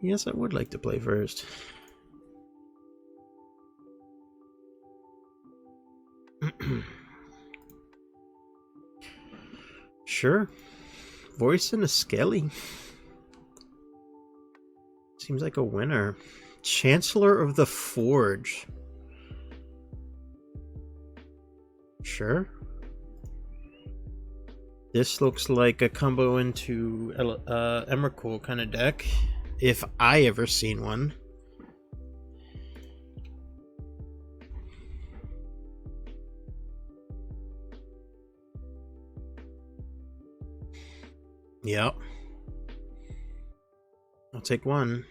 Yes, I would like to play first. Sure. Voice and a Skelly. Seems like a winner. Chancellor of the Forge. Sure. This looks like a combo into Emrakul kind of deck, if I ever seen one. Yep. I'll take one.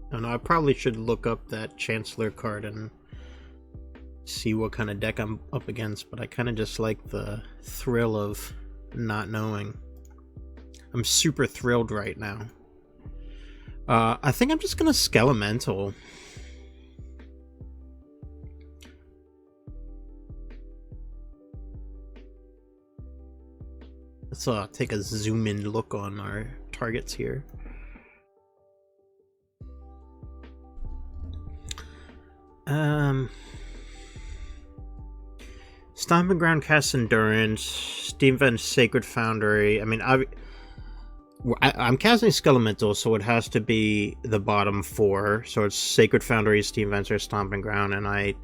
I don't know, I probably should look up that Chancellor card and see what kind of deck I'm up against, but I kind of just like the thrill of not knowing. I'm super thrilled right now. I think I'm just gonna Skelemental. Let's take a zoom-in look on our targets here. Stomping Ground casts Endurance, Steam Vent Sacred Foundry. I mean, I'm casting Skelemental, so it has to be the bottom four. So it's Sacred Foundry, Steam Vents, or Stomping Ground, and I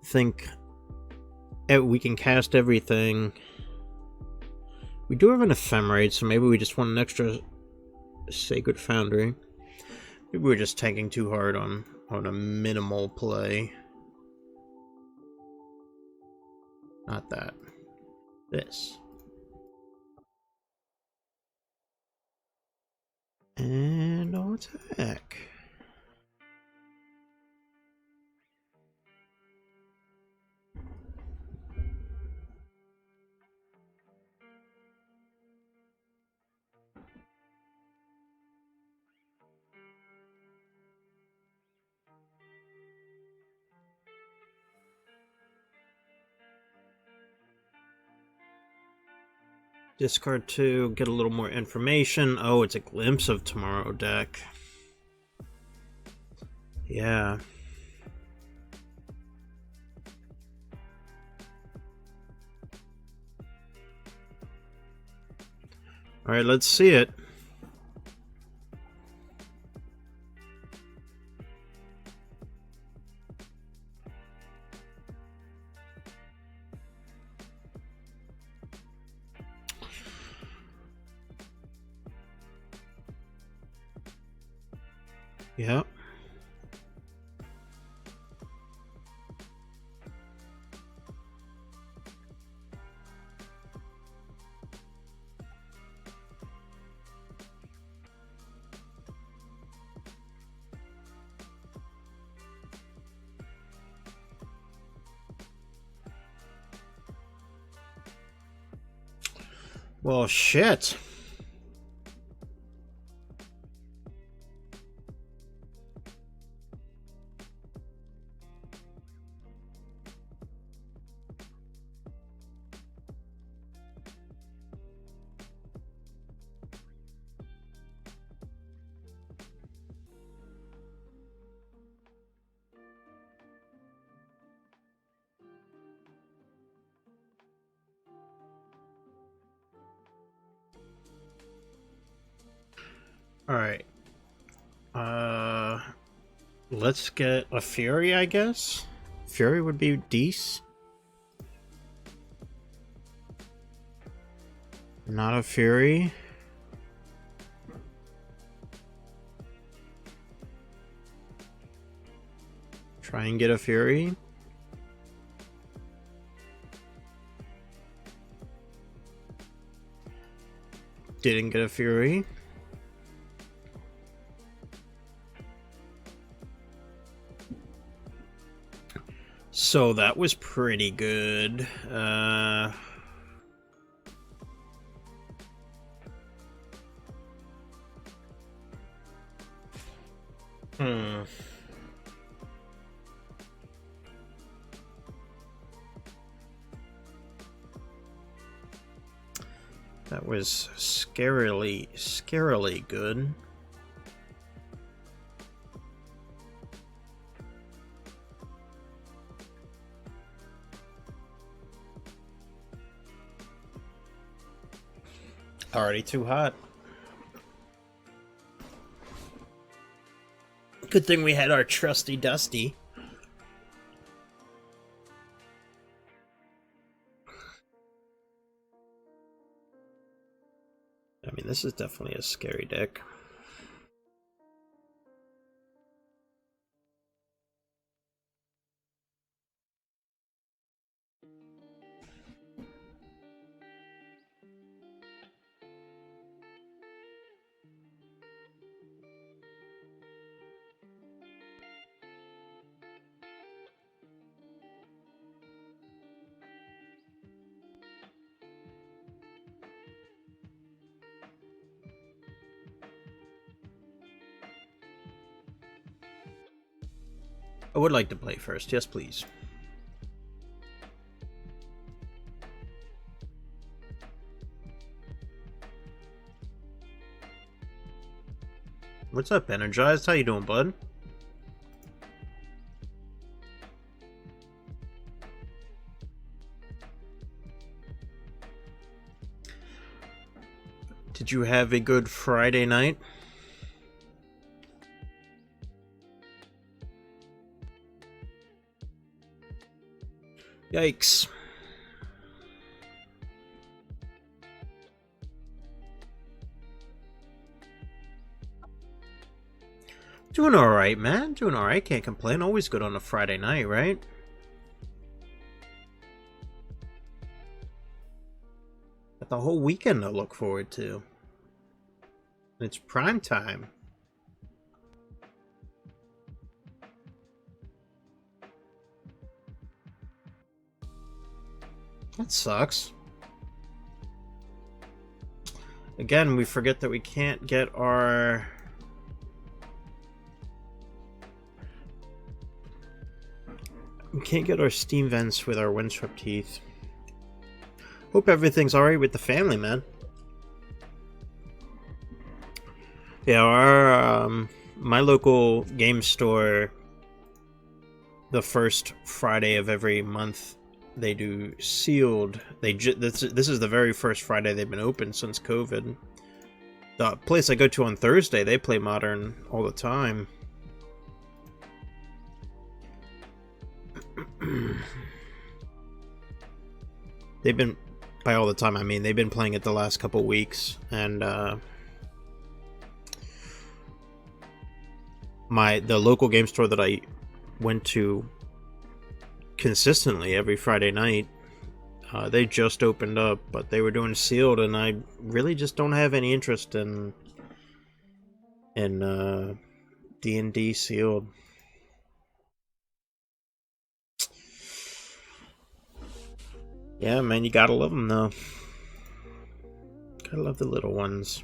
think we can cast everything. We do have an Ephemerate, so maybe we just want an extra Sacred Foundry. Maybe we're just tanking too hard on a minimal play. Not that. This. And I'll attack. Discard 2, get a little more information. Oh, it's a Glimpse of Tomorrow deck. Yeah. Alright, let's see it. Yep. Well, shit. Alright. Let's get a Fury, I guess? Fury would be decent. Not a Fury. Try and get a Fury. Didn't get a Fury. So that was pretty good. That was scarily good. Already too hot. Good thing we had our trusty Dusty. I mean, this is definitely a scary deck. I would like to play first. Yes, please. What's up, Energized? How you doing, bud? Did you have a good Friday night? Yikes. Doing alright, man. Doing alright. Can't complain. Always good on a Friday night, right? Got the whole weekend to look forward to. It's prime time. That sucks. Again, we forget that we can't get our... We can't get our steam vents with our Windswept Heath. Hope everything's alright with the family, man. Yeah, our my local game store, the first Friday of every month, they do sealed. This is the very first Friday they've been open since COVID. The place I go to on Thursday, they play Modern all the time. They've been, by all the time I mean, they've been playing it the last couple weeks, and the local game store that I went to consistently every Friday night, they just opened up, but they were doing sealed, and I really just don't have any interest in D&D sealed. Yeah, man, you gotta love them, though. Gotta love the little ones.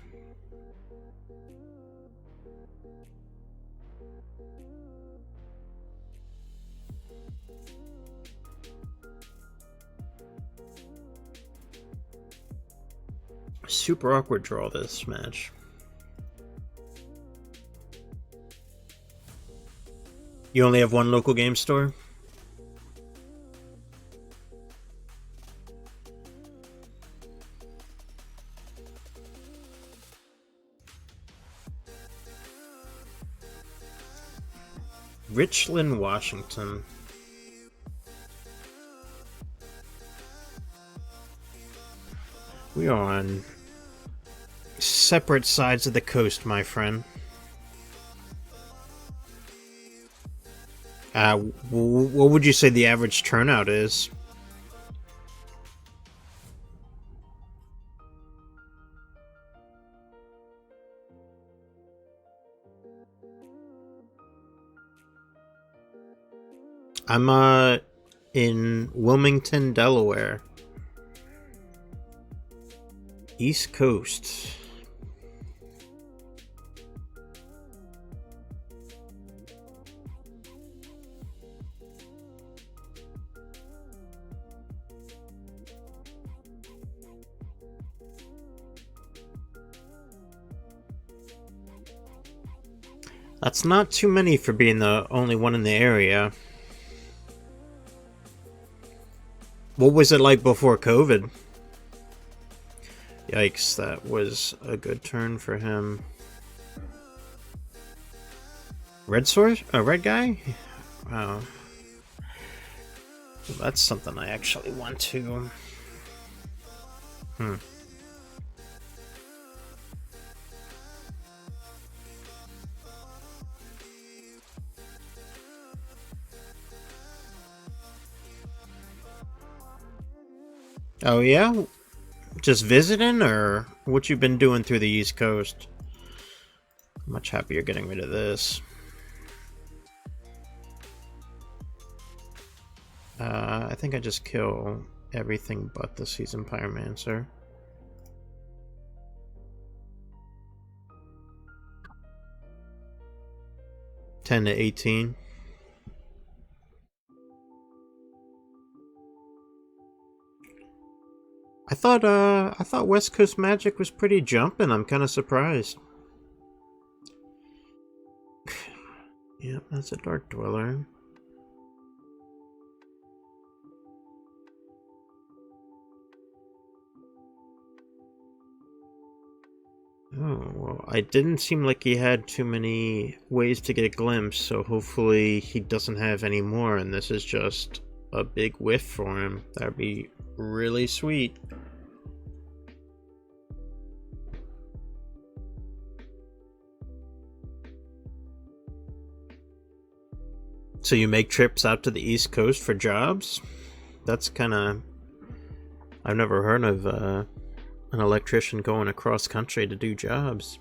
Super awkward draw this match. You only have one local game store? Richland, Washington. We are on separate sides of the coast, my friend. What would you say the average turnout is? I'm in Wilmington, Delaware. East Coast. That's not too many for being the only one in the area. What was it like before COVID? Yikes, that was a good turn for him. Red source? A red guy? Wow. Well, that's something I actually want to... Oh yeah? Just visiting, or what you been doing through the East Coast? I'm much happier getting rid of this. I think I just kill everything but the Seasoned Pyromancer. $10 to $18. I thought West Coast Magic was pretty jumping. I'm kind of surprised. Yep, that's a Dark Dweller. Oh, well, I didn't seem like he had too many ways to get a glimpse, so hopefully he doesn't have any more, and this is just a big whiff for him. That'd be really sweet. So you make trips out to the East Coast for jobs? That's kind of... I've never heard of an electrician going across country to do jobs.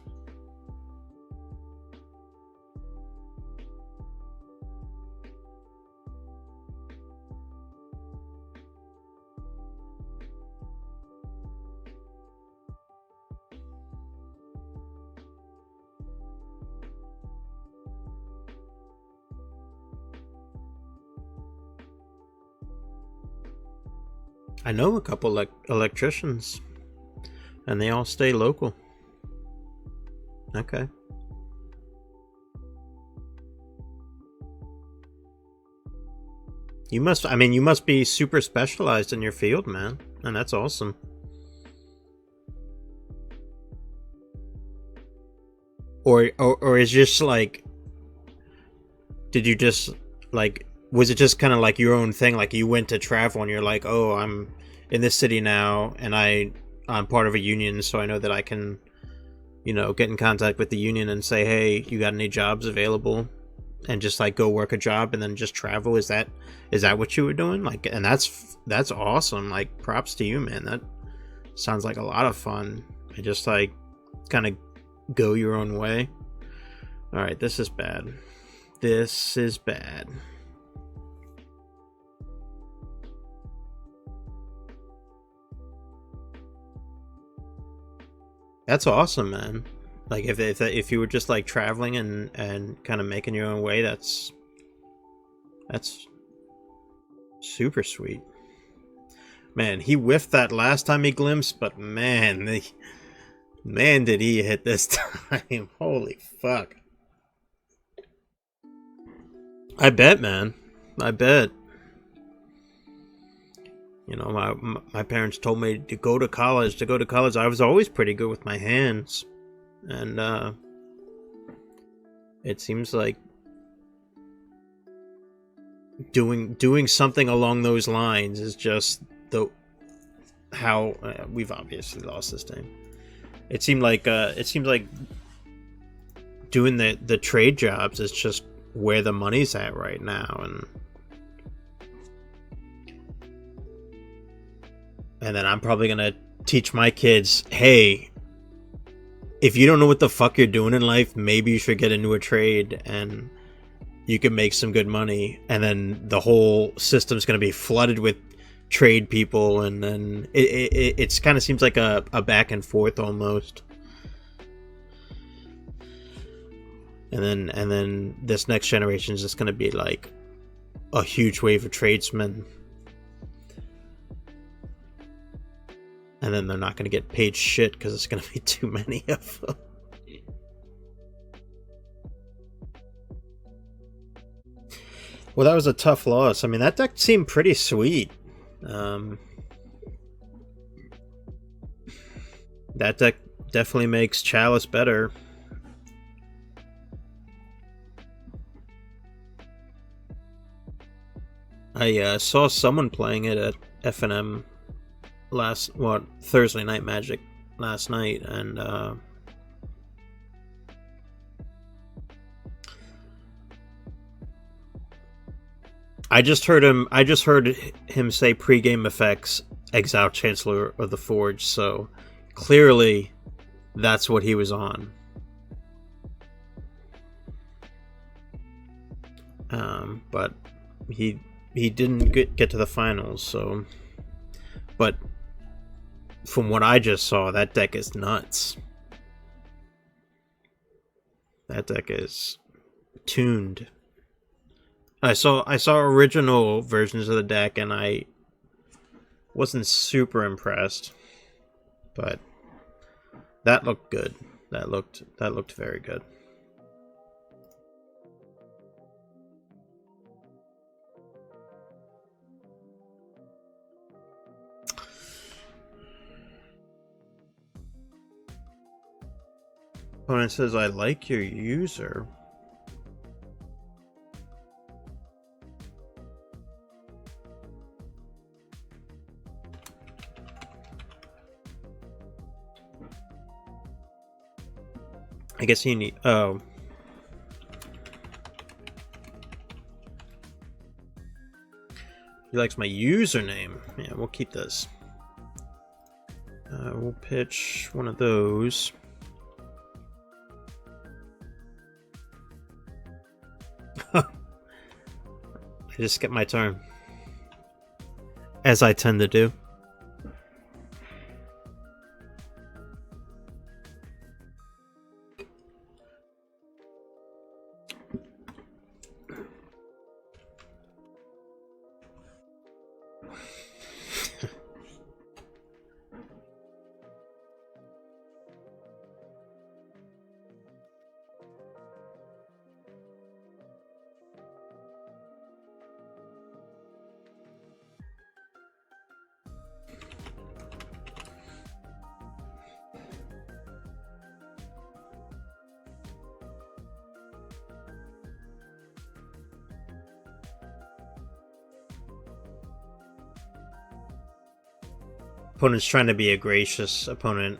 I know a couple electricians, and they all stay local. Okay. You must, I mean, you must be super specialized in your field, man, and that's awesome. Or is just like, did you just like, was it just kind of like your own thing? Like you went to travel and you're like, oh, I'm in this city now and I'm part of a union, so I know that I can, you know, get in contact with the union and say, hey, you got any jobs available? And just like go work a job and then just travel. Is that what you were doing? Like, and that's awesome. Like, props to you, man. That sounds like a lot of fun. And just like kind of go your own way. All right, this is bad. This is bad. That's awesome, man. Like if you were just like traveling and kind of making your own way, that's super sweet. Man, he whiffed that last time he glimpsed, but man, did he hit this time. Holy fuck. I bet, man. I bet. You know, my parents told me to go to college. I was always pretty good with my hands. And it seems like doing something along those lines is just how we've obviously lost this game. It seems like doing the trade jobs is just where the money's at right now, and then I'm probably gonna teach my kids, hey, if you don't know what the fuck you're doing in life, maybe you should get into a trade, and you can make some good money, and then the whole system's going to be flooded with trade people, and then it's kind of seems like a back and forth almost. And then this next generation is just going to be like a huge wave of tradesmen, and then they're not going to get paid shit because it's going to be too many of them. Well, that was a tough loss. I mean, that deck seemed pretty sweet. That deck definitely makes Chalice better. I saw someone playing it at FNM Thursday Night Magic last night, and I just heard him say pregame effects, Exile Chancellor of the Forge, so clearly that's what he was on. But he didn't get to the finals, so. But from what I just saw, that deck is nuts. That deck is tuned. I saw original versions of the deck, and I wasn't super impressed, but that looked good. That looked very good. Opponent says, I like your user. I guess you need... Oh. He likes my username. Yeah, we'll keep this. We'll pitch one of those. I just skipped my turn. As I tend to do. Opponent's trying to be a gracious opponent.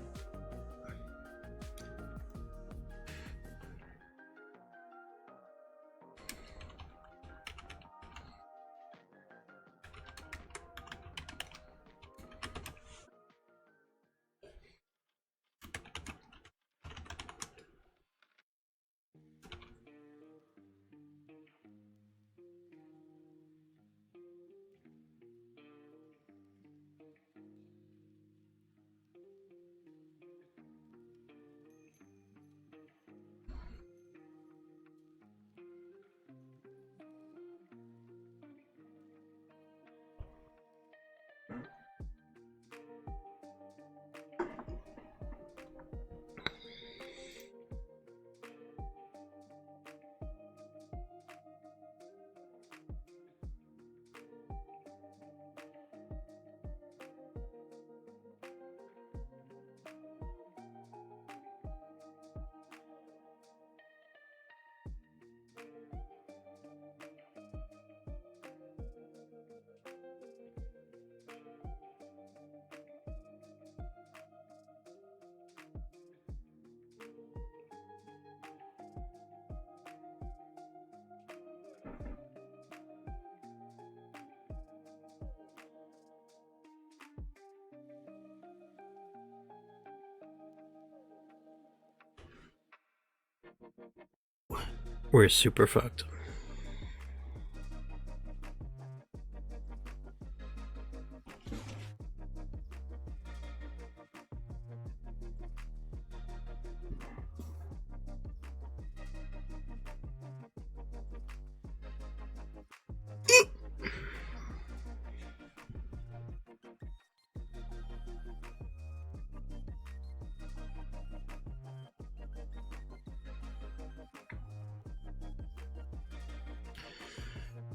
We're super fucked.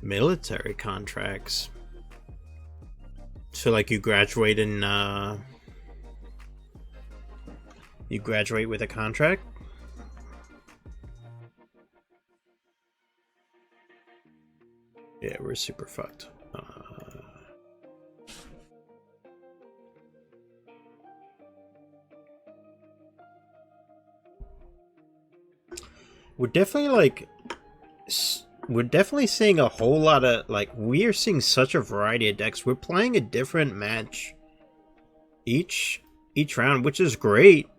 Military contracts. So like you graduate in you graduate with a contract? Yeah, we're super fucked. We're definitely like, we're definitely seeing a whole lot of, like, we are seeing such a variety of decks. We're playing a different match each round, which is great.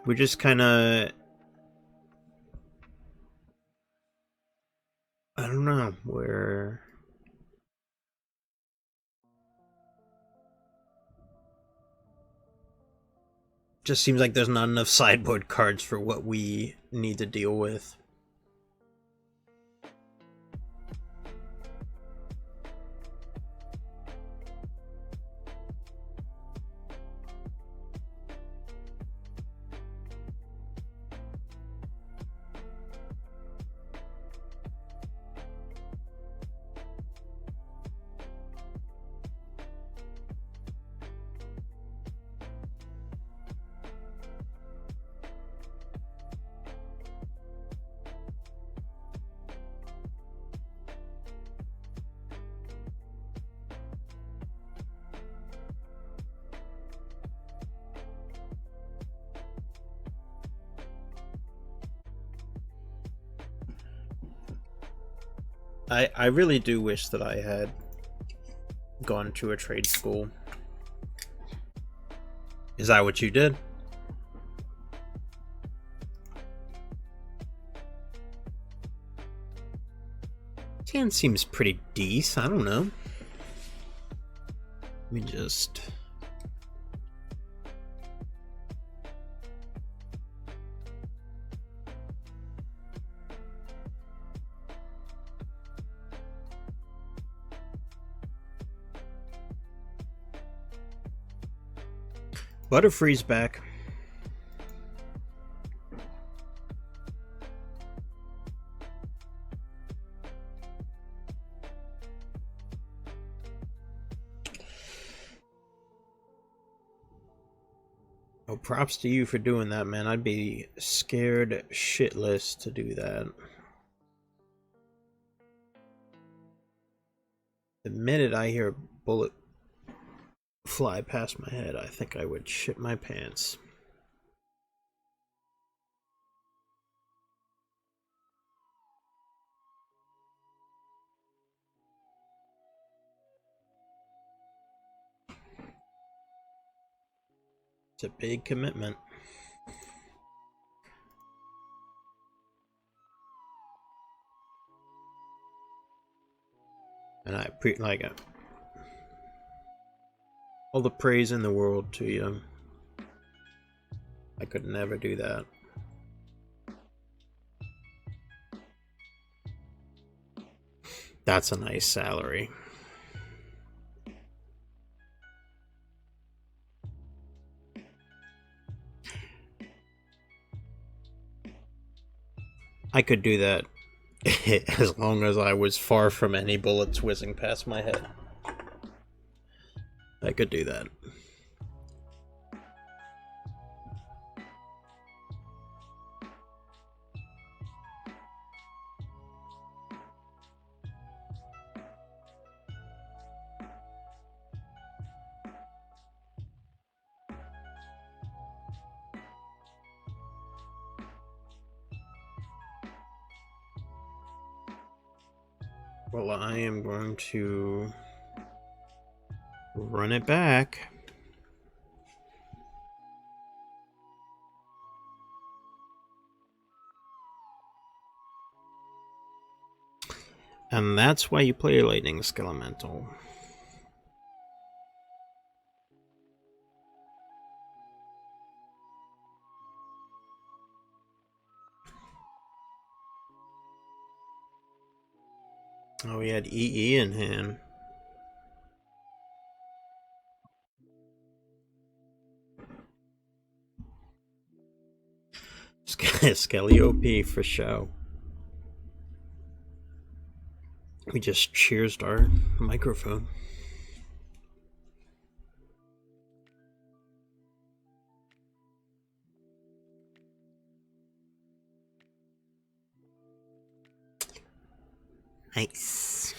We're just kind of, I don't know, we're... Just seems like there's not enough sideboard cards for what we need to deal with. I really do wish that I had gone to a trade school. Is that what you did? Tan seems pretty decent. I don't know. Let me just... Butterfree's back. Oh, props to you for doing that, man. I'd be scared shitless to do that. The minute I hear a bullet fly past my head, I think I would shit my pants. It's a big commitment. And I all the praise in the world to you. I could never do that. That's a nice salary. I could do that as long as I was far from any bullets whizzing past my head. I could do that. Well, I am going to run it back. And that's why you play Lightning Skelemental. Oh, we had EE in hand. Skelly OP for show. We just cheersed our microphone. Nice.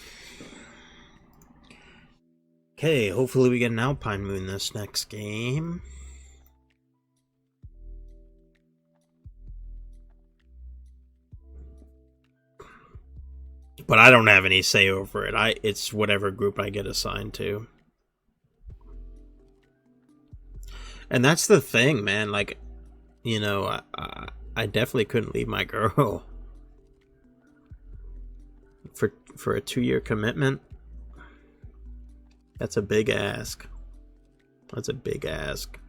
Okay, hopefully we get an Alpine Moon this next game. But I don't have any say over it. It's whatever group I get assigned to. And that's the thing, man. Like, you know, I definitely couldn't leave my girl for a 2-year commitment. That's a big ask. That's a big ask.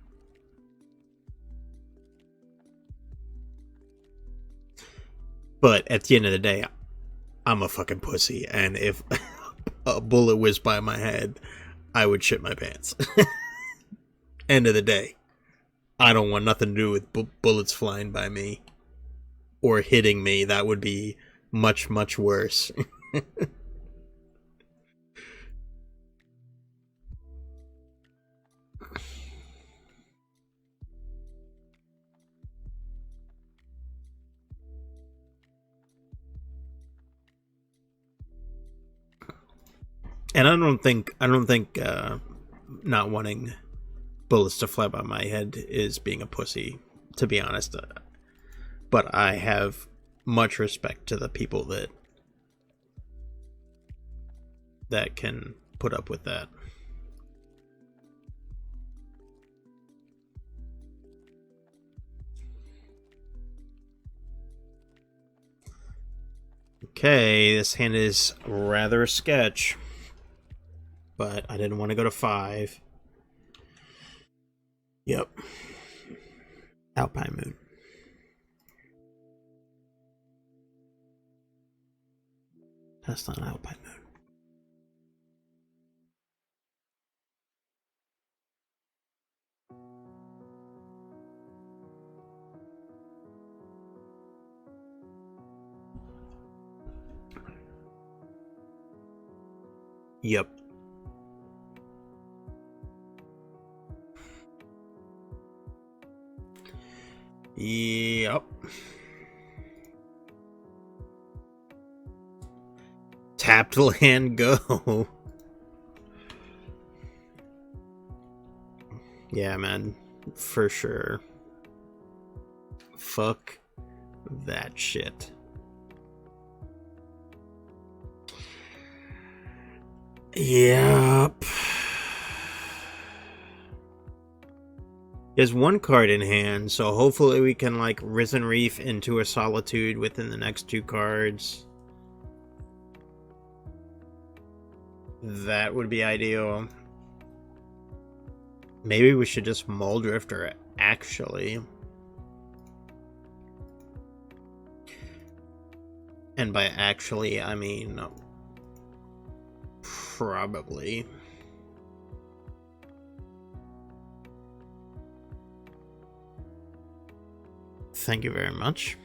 But at the end of the day, I'm a fucking pussy, and if a bullet whizzed by my head, I would shit my pants. End of the day, I don't want nothing to do with bullets flying by me or hitting me. That would be much, much worse. And I don't think not wanting bullets to fly by my head is being a pussy, to be honest. But I have much respect to the people that can put up with that. Okay, this hand is rather sketch, but I didn't want to go to 5. Yep. Alpine Moon. That's not Alpine Moon. Yep. Yep. Tapped land go. Yeah, man. For sure. Fuck that shit. Yep. He has 1 card in hand, so hopefully we can, like, Risen Reef into a Solitude within the next 2 cards. That would be ideal. Maybe we should just Mulldrifter, actually. And by actually, I mean probably. Thank you very much.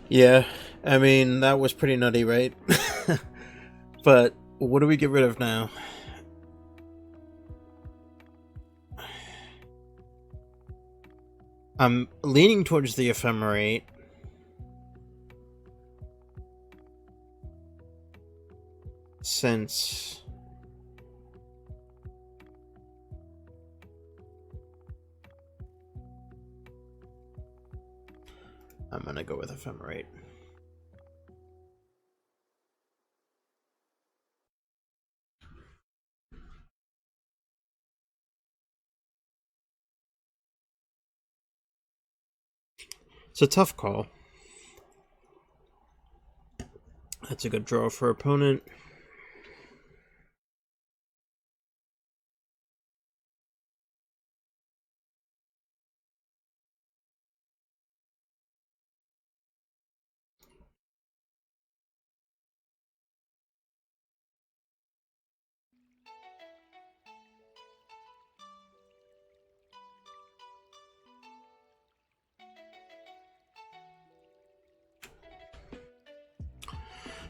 Yeah, I mean, that was pretty nutty, right? But what do we get rid of now? I'm leaning towards the Ephemerate. Since I'm gonna go with Ephemerate. It's a tough call. That's a good draw for opponent.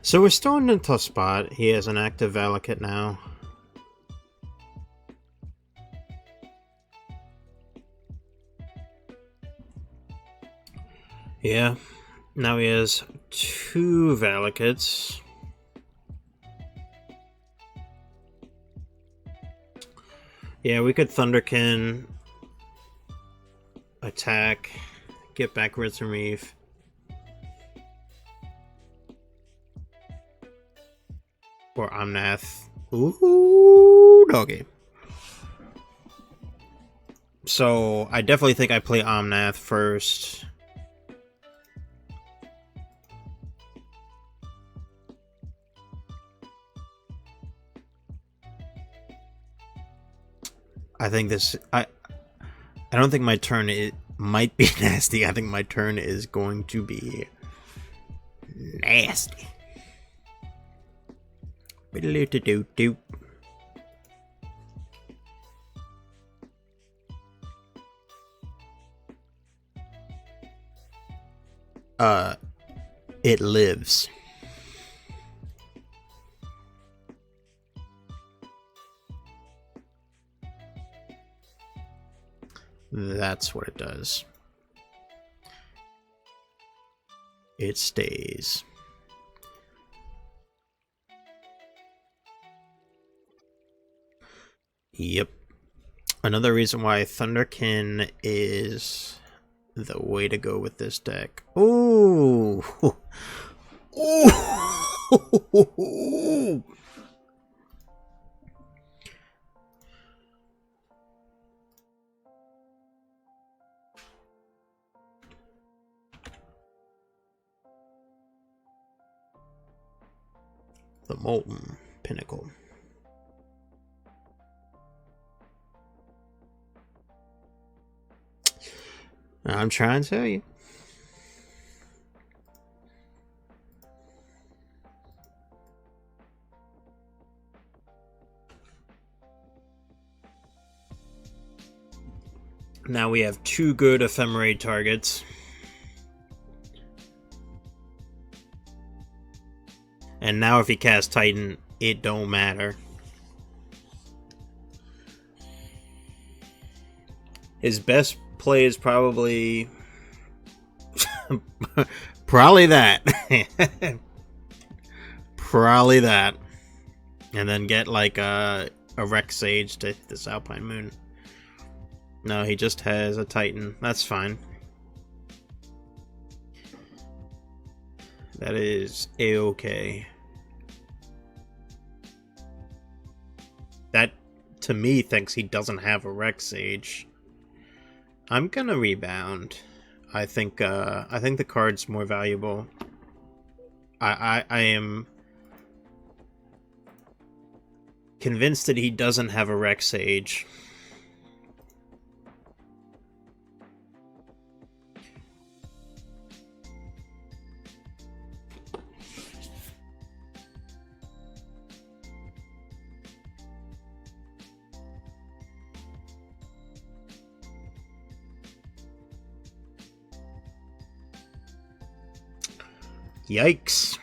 So we're still in a tough spot. He has an active Valakut now. Yeah. Now he has 2 Valakuts. Yeah, we could Thunderkin, attack, get back Risen Reef. Or Omnath. Ooh, doggy. So, I definitely think I play Omnath first. I think this... I don't think my turn might be nasty. I think my turn is going to be nasty. Doop. It lives. That's what it does. It stays. Yep. Another reason why Thunderkin is the way to go with this deck. Ooh. Ooh. The Molten Pinnacle. I'm trying to tell you. Now we have 2 good Ephemerate targets. And now if he casts Titan, it don't matter. His best play is probably... probably that. Probably that. And then get like a Rex Sage to hit this Alpine Moon. No, he just has a Titan. That's fine. That is A-okay. That, to me, thinks he doesn't have a Rex Sage. I'm gonna rebound. I think the card's more valuable. I am convinced that he doesn't have a Rex Sage. Yikes.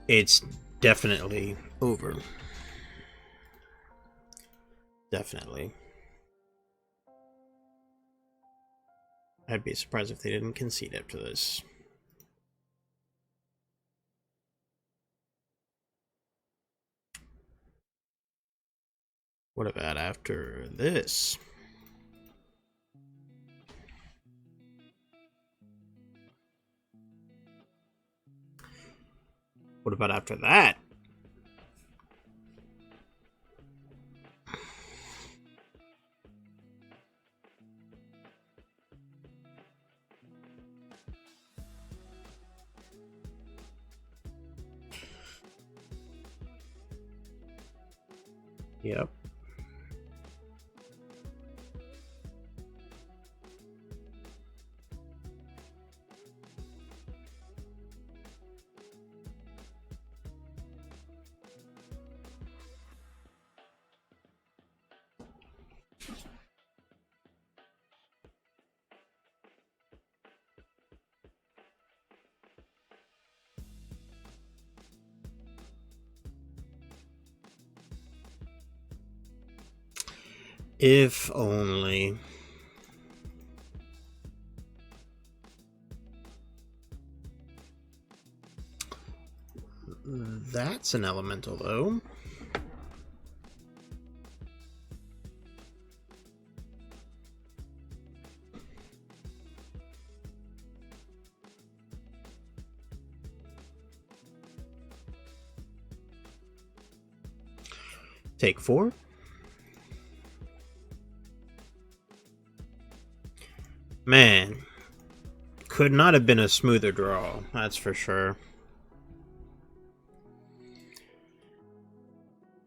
It's definitely over. Definitely. I'd be surprised if they didn't concede after this. What about after this? What about after that? Yep. If only. That's an elemental, though. Take 4. Man, could not have been a smoother draw, that's for sure.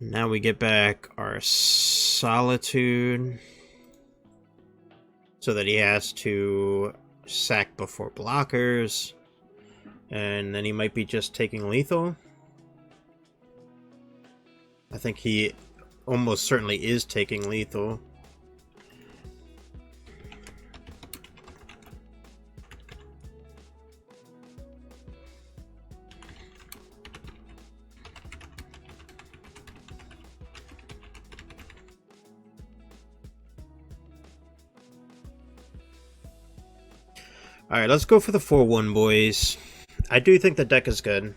Now we get back our Solitude, so that he has to sack before blockers, and then he might be just taking lethal. I think he almost certainly is taking lethal. Alright, let's go for the 4-1, boys. I do think the deck is good.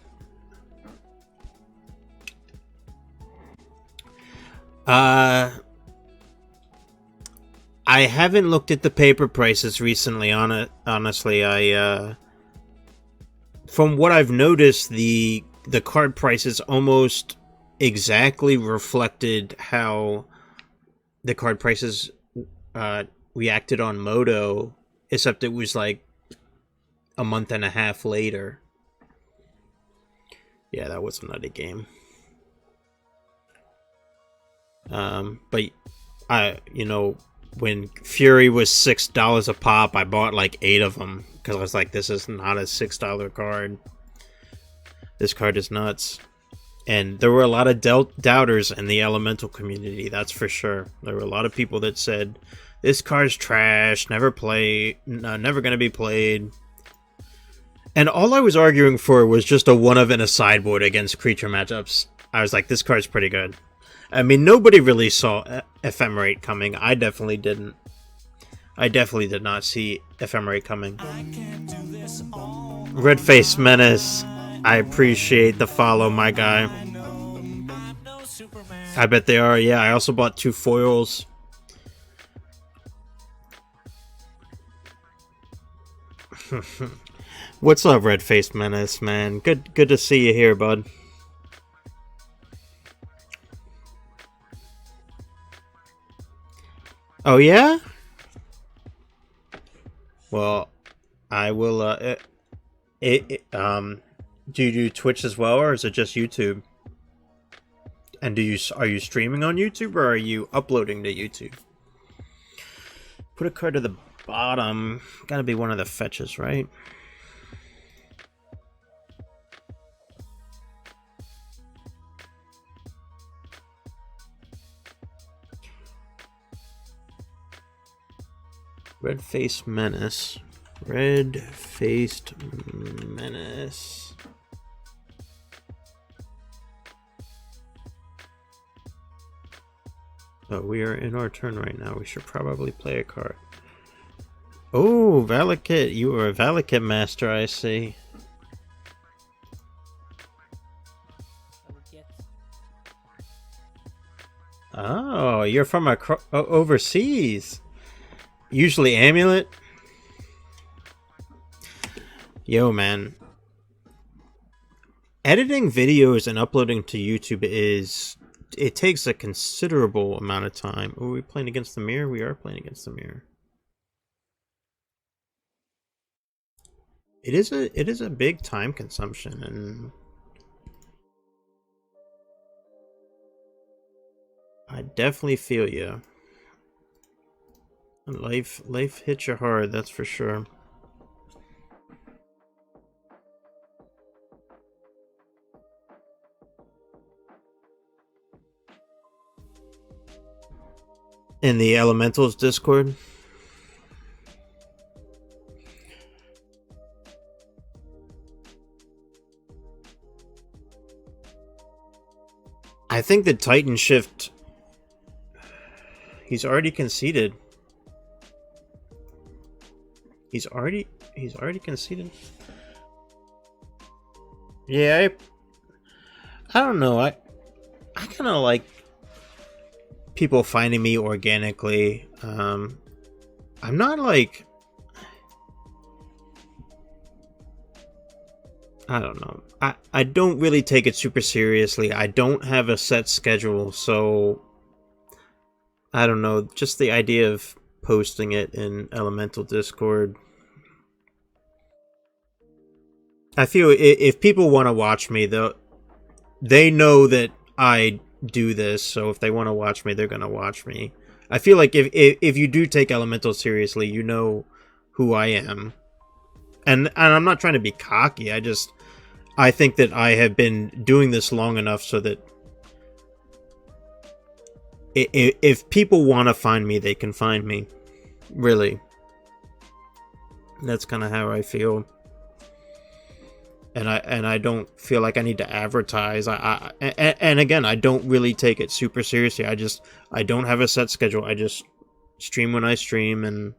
I haven't looked at the paper prices recently on it. Honestly, from what I've noticed, the card prices almost exactly reflected how the card prices reacted on Moto, except it was like a month and a half later. Yeah, that was a nutty game. But you know, when Fury was $6 a pop, I bought like 8 of them because I was like, this is not a $6 card. This card is nuts. And there were a lot of doubters in the elemental community, that's for sure. There were a lot of people that said, this card's trash, never gonna be played. And all I was arguing for was just a 1 of in a sideboard against creature matchups. I was like, this card's pretty good. I mean, nobody really saw Ephemerate coming. I definitely didn't. I definitely did not see Ephemerate coming. Red Face Menace, I appreciate the follow, my guy. I bet they are. Yeah, I also bought 2 foils. What's up, Red Face Menace, man? Good to see you here, bud. Oh yeah? Well, I will. Do you do Twitch as well, or is it just YouTube? And are you streaming on YouTube, or are you uploading to YouTube? Put a card to the bottom. Gotta be one of the fetches, right? Red-Faced Menace. Red-Faced Menace. Oh, we are in our turn right now. We should probably play a card. Oh, Valakut. You are a Valakut master, I see. Oh, you're from overseas. Usually Amulet. Yo, man. Editing videos and uploading to YouTube it takes a considerable amount of time. Are we playing against the mirror? We are playing against the mirror. It is a big time consumption, and I definitely feel you. Life hits you hard, that's for sure. In the Elementals Discord. I think the Titan shift. He's already conceded. He's already conceded. Yeah, I don't know. I kind of like people finding me organically. I'm not like, I don't know. I don't really take it super seriously. I don't have a set schedule, so I don't know. Just the idea of posting it in Elemental Discord. I feel if people want to watch me, though, they know that I do this, so if they want to watch me, they're going to watch me. I feel like if you do take Elemental seriously, you know who I am. And I'm not trying to be cocky. I think that I have been doing this long enough so that if people want to find me, they can find me. Really. That's kind of how I feel. And I don't feel like I need to advertise. And again, I don't really take it super seriously. I don't have a set schedule. I just stream when I stream, and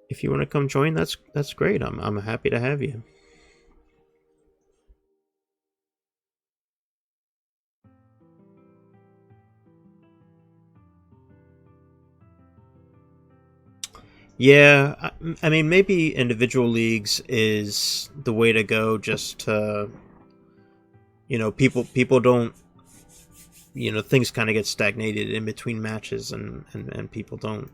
if you want to come join, that's great. I'm happy to have you. Yeah, I mean, maybe individual leagues is the way to go, just to, people don't, things kind of get stagnated in between matches, and people don't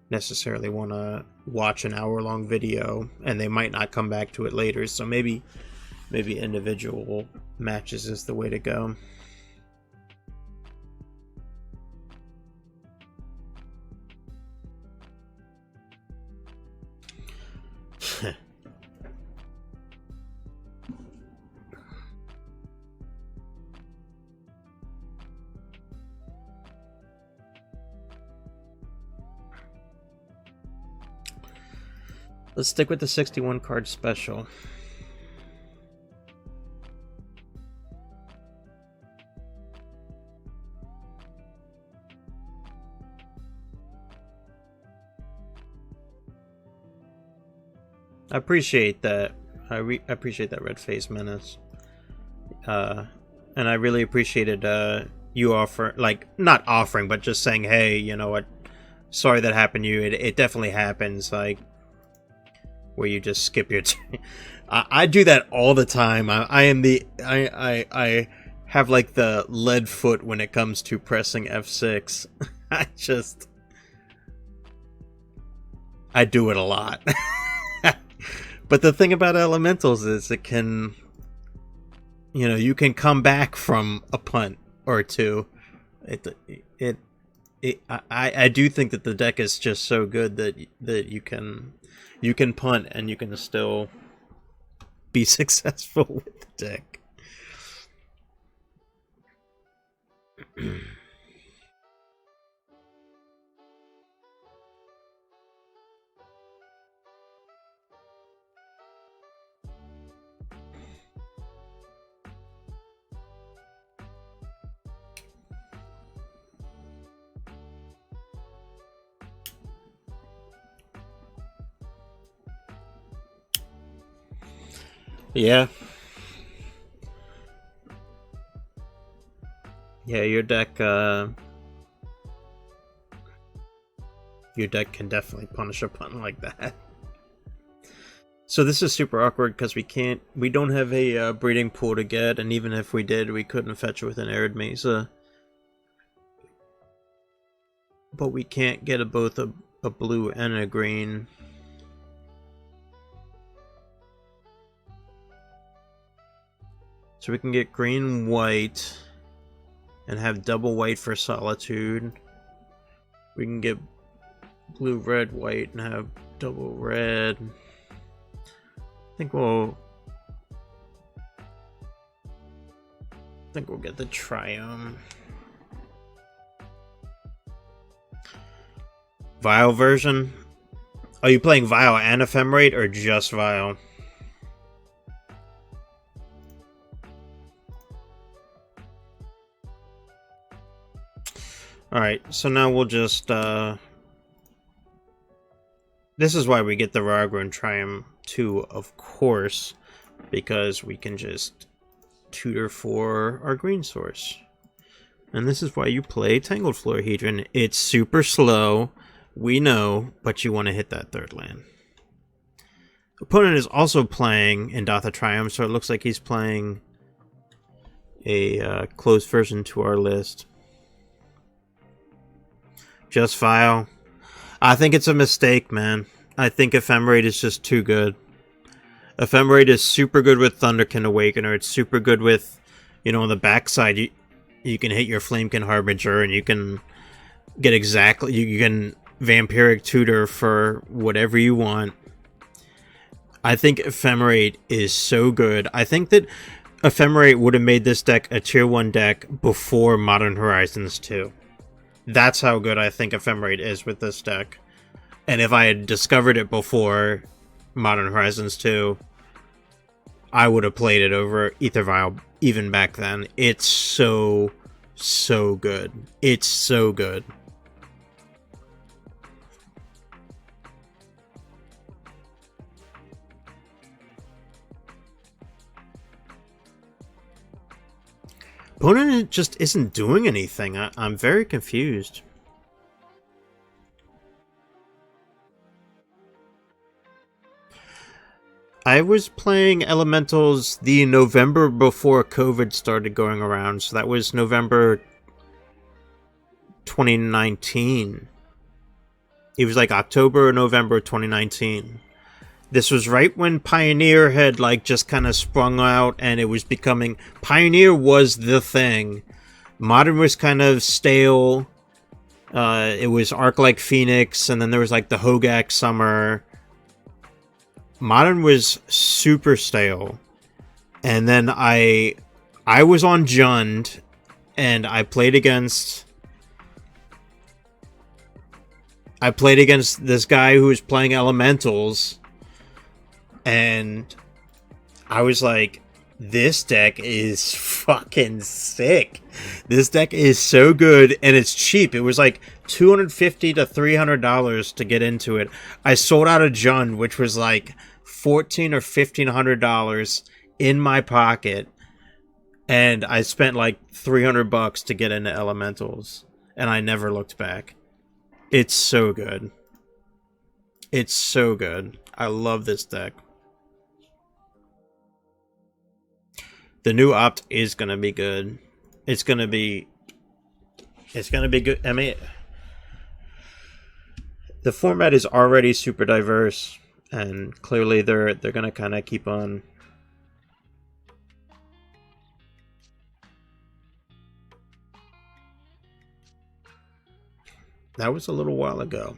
necessarily want to watch an hour-long video, and they might not come back to it later, so maybe individual matches is the way to go. Let's stick with the 61 card special. I appreciate that. I appreciate that, Red Face Menace. And I really appreciated you not offering, but just saying, hey, you know what? Sorry that happened to you. It definitely happens. Like, where you just skip your turn. I do that all the time. I have like the lead foot when it comes to pressing F6. I do it a lot. But the thing about elementals is it can, you can come back from a punt or two. I do think that the deck is just so good that you can punt and you can still be successful with the deck. Yeah. Yeah, your deck can definitely punish a punt like that. So this is super awkward because we don't have a breeding pool to get, and even if we did, we couldn't fetch it with an Arid Mesa. But we can't get both a blue and a green. So we can get green, white, and have double white for Solitude. We can get blue, red, white, and have double red. I think we'll get the Triome. Vial version? Are you playing Vial and Ephemerate, or just Vial? Alright, so now we'll just, this is why we get the Raugrin Triome too, of course, because we can just tutor for our green source. And this is why you play Tangled Florahedron. It's super slow, we know, but you want to hit that third land. Opponent is also playing Indatha Triome, so it looks like he's playing a closed version to our list. Just file. I think it's a mistake, man. I think Ephemerate is just too good. Ephemerate is super good with Thunderkin Awakener. It's super good with, you know, on the backside, you can hit your Flamekin Harbinger and you can get exactly, you can Vampiric Tutor for whatever you want. I think Ephemerate is so good. I think that Ephemerate would have made this deck a tier 1 deck before Modern Horizons 2. That's how good I think Ephemerate is with this deck. And if I had discovered it before Modern Horizons 2, I would have played it over Aether Vial even back then. It's so good. It's so good. Opponent just isn't doing anything. I'm very confused. I was playing Elementals the November before COVID started going around, so that was November 2019. It was like October or November 2019. This was right when Pioneer had like just kind of sprung out and it was becoming... Pioneer was the thing. Modern was kind of stale. It was Arc like Phoenix, and then there was like the Hogak Summer. Modern was super stale. And then I was on Jund, and I played against this guy who was playing Elementals, and I was like, this deck is fucking sick. This deck is so good, and it's cheap. It was like $250 to $300 to get into it. I sold out a Jund, which was like $1,400 or $1,500 in my pocket, and I spent like $300 to get into Elementals, and I never looked back. It's so good. It's so good. I love this deck. The new opt is gonna be good. It's gonna be good. I mean, the format is already super diverse, and clearly they're gonna kind of keep on. That was a little while ago.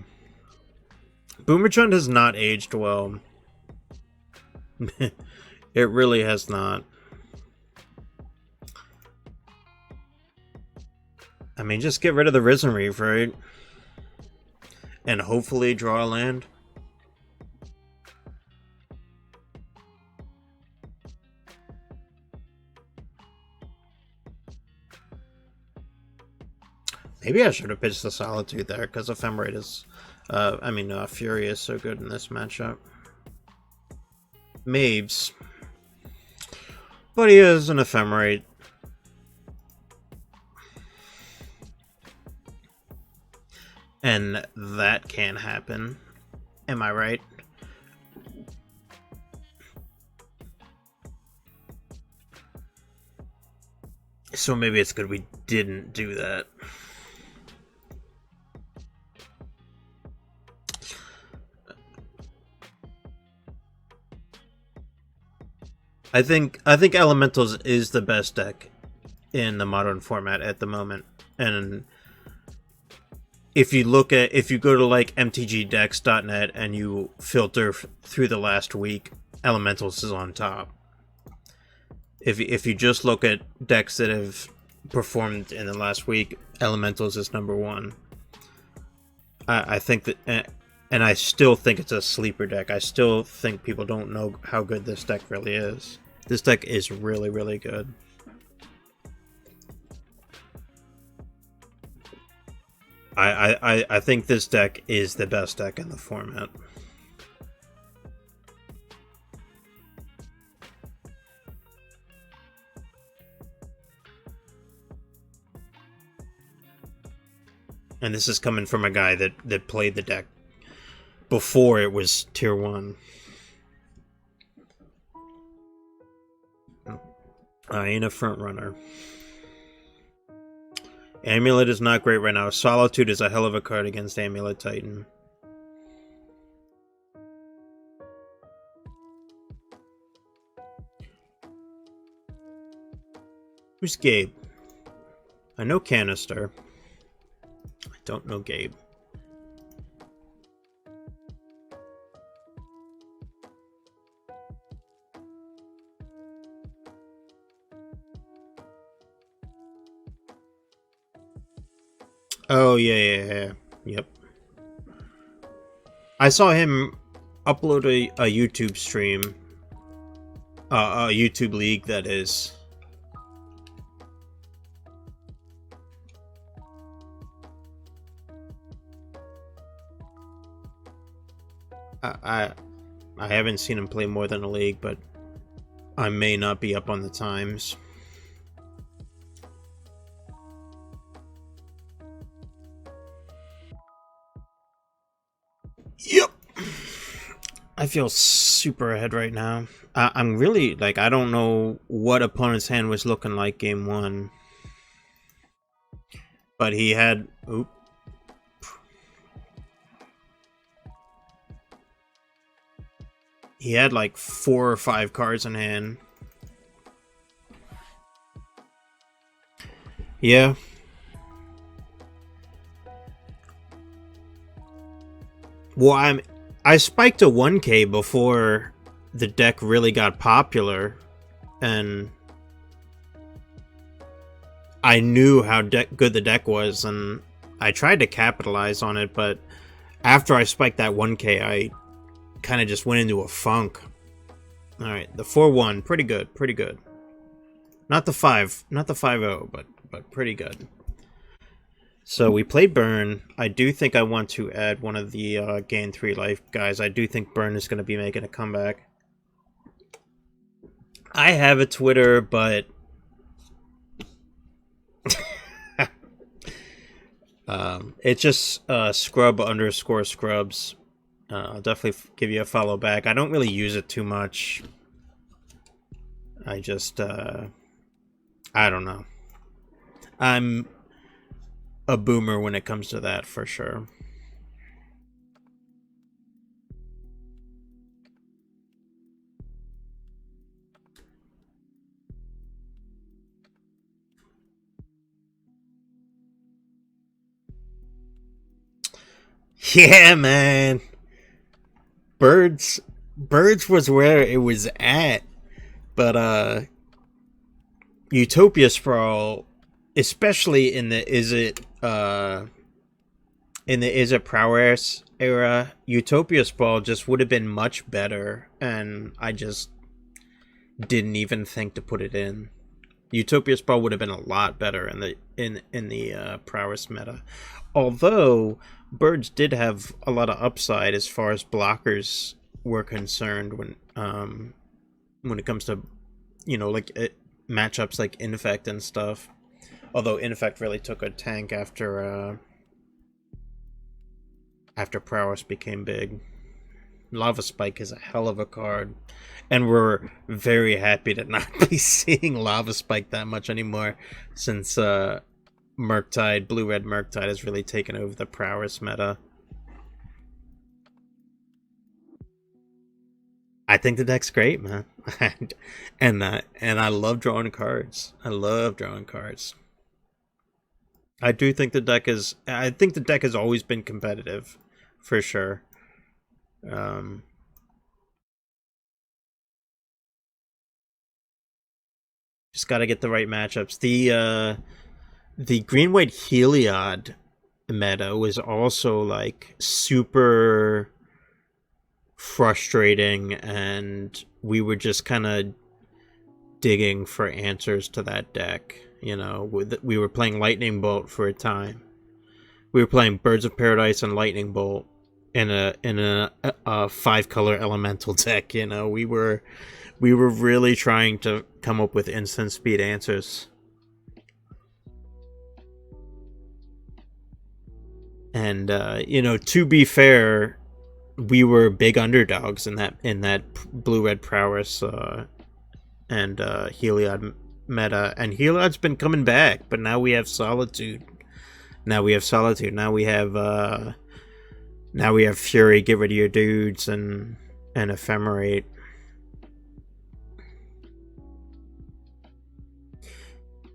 Boomerchund has not aged well. It really has not. I mean, just get rid of the Risen Reef, right? And hopefully draw a land. Maybe I should have pitched the Solitude there, because Ephemerate is... Fury is so good in this matchup. Mabes. But he is an Ephemerate. And that can happen. Am I right? So maybe it's good we didn't do that. I think Elementals is the best deck in the Modern format at the moment. And if you go to like mtgdecks.net and you filter through the last week, Elementals is on top. If you just look at decks that have performed in the last week, Elementals is number one. I think that, and I still think it's a sleeper deck. I still think people don't know how good this deck really is. This deck is really, really good. I think this deck is the best deck in the format. And this is coming from a guy that played the deck before it was tier 1. I ain't a front runner. Amulet is not great right now. Solitude is a hell of a card against Amulet Titan. Who's Gabe? I know Canister. I don't know Gabe. Oh, yeah. Yep. I saw him upload a YouTube stream. A YouTube League, that is. I haven't seen him play more than a league, but I may not be up on the times. Yep. I feel super ahead right now. I'm really, like, I don't know what opponent's hand was looking like game 1. But he had... Oop. He had like 4 or 5 cards in hand. Yeah. Well, I spiked a 1K before the deck really got popular, and I knew how good the deck was, and I tried to capitalize on it, but after I spiked that 1K, I kind of just went into a funk. Alright, the 4-1, pretty good. Not the 5-0, but pretty good. So we played Burn. I do think I want to add one of the gain 3 life guys. I do think Burn is going to be making a comeback. I have a Twitter, but it's just scrub_scrubs. I'll definitely give you a follow back. I don't really use it too much. I just, I don't know. I'm a boomer when it comes to that, for sure. Yeah, man. Birds was where it was at, but Utopia Sprawl, especially in the Is It Prowess era, Utopia Sprawl just would have been much better, and I just didn't even think to put it in. Utopia Sprawl would have been a lot better in the Prowess meta, although Birds did have a lot of upside as far as blockers were concerned when it comes to, you know, like matchups like Infect and stuff. Although Infect really took a tank after Prowess became big. Lava Spike is a hell of a card, and we're very happy to not be seeing Lava Spike that much anymore, since Murktide, Blue-Red Murktide has really taken over the Prowess meta. I think the deck's great, man. and I love drawing cards. I do think the deck has always been competitive, for sure. Just got to get the right matchups. The green-white Heliod meta was also like super frustrating, and we were just kind of digging for answers to that deck. You know, we were playing Lightning Bolt for a time, we were playing Birds of Paradise and Lightning Bolt in a 5-color elemental deck. You know, we were really trying to come up with instant speed answers. And you know, to be fair, we were big underdogs in that blue-red prowess and Heliod meta, and Heliod's been coming back, but now we have Solitude. Now we have Fury, get rid of your dudes, and Ephemerate.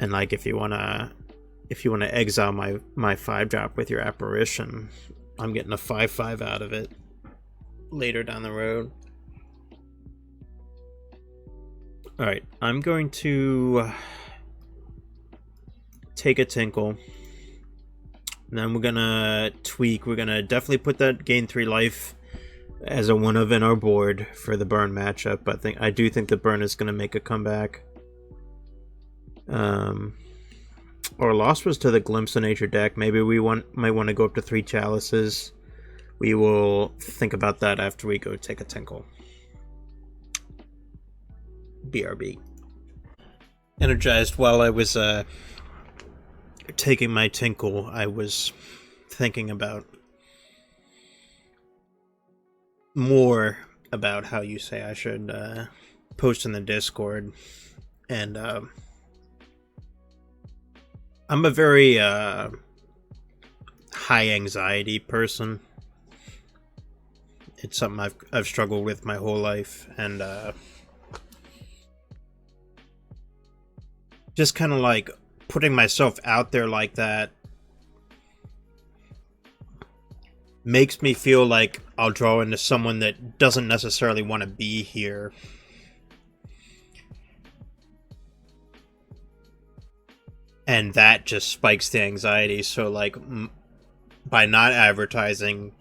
And like, if you wanna exile my 5-drop with your apparition, I'm getting a 5/5 out of it later down the road. Alright, I'm going to take a Tinkle. And then we're gonna tweak. We're gonna definitely put that gain 3 life as a 1-of in our board for the burn matchup. I do think the burn is gonna make a comeback. Our loss was to the Glimpse of Nature deck. Maybe we might want to go up to 3 chalices. We will think about that after we go take a Tinkle. BRB. Energized while I was taking my Tinkle, I was thinking about more about how you say I should post in the Discord. And I'm a very high anxiety person. It's something I've struggled with my whole life, and just kind of like putting myself out there like that makes me feel like I'll draw into someone that doesn't necessarily want to be here. And that just spikes the anxiety. So like, by not advertising,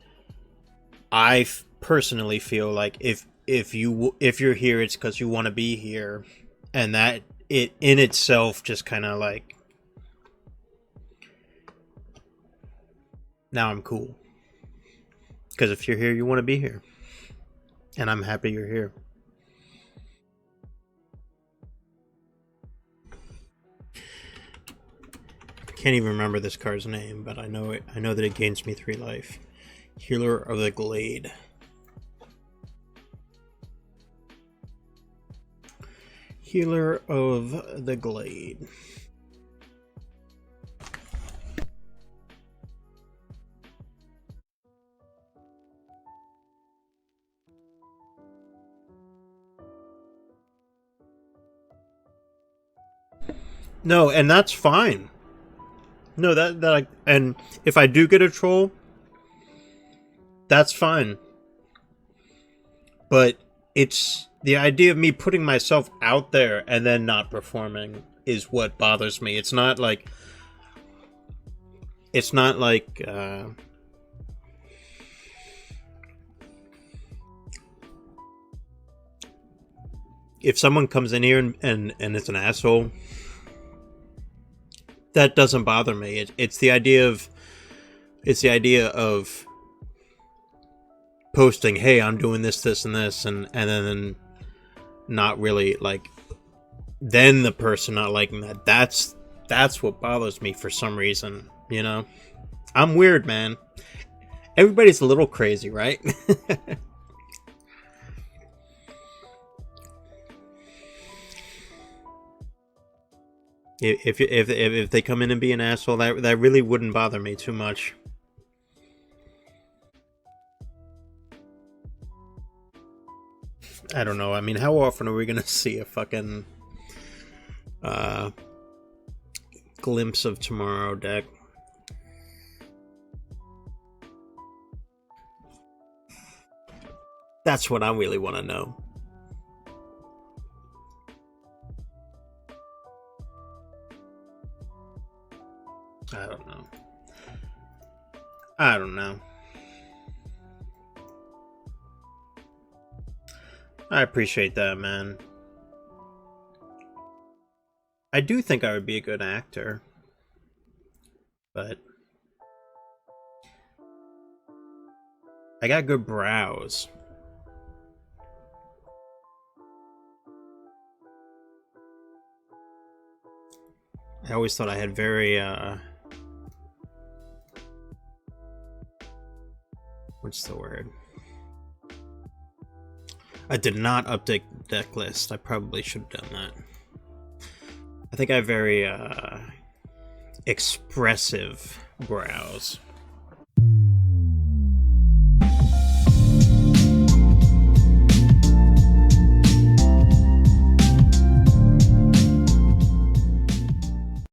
I personally feel like if you're here, it's because you want to be here, and that it in itself just kind of like, now I'm cool, because if you're here, you want to be here, and I'm happy you're here. Can't even remember this card's name, but I know that it gains me 3 life. Healer of the Glade. Healer of the Glade. No, and that's fine. No, and if I do get a troll, that's fine. But it's the idea of me putting myself out there and then not performing is what bothers me. It's not like if someone comes in here and it's an asshole, that doesn't bother me. It's the idea of posting, hey, I'm doing this, and this, and then not really like, then the person not liking that. That's what bothers me for some reason. You know, I'm weird, man. Everybody's a little crazy, right? If they come in and be an asshole, that really wouldn't bother me too much. I don't know. I mean, how often are we gonna see a fucking Glimpse of Tomorrow deck? That's what I really want to know. I don't know. I appreciate that, man. I do think I would be a good actor, but I got good brows. I always thought I had very, what's the word? I did not update the Decklist. I probably should have done that. I think I have very, expressive brows.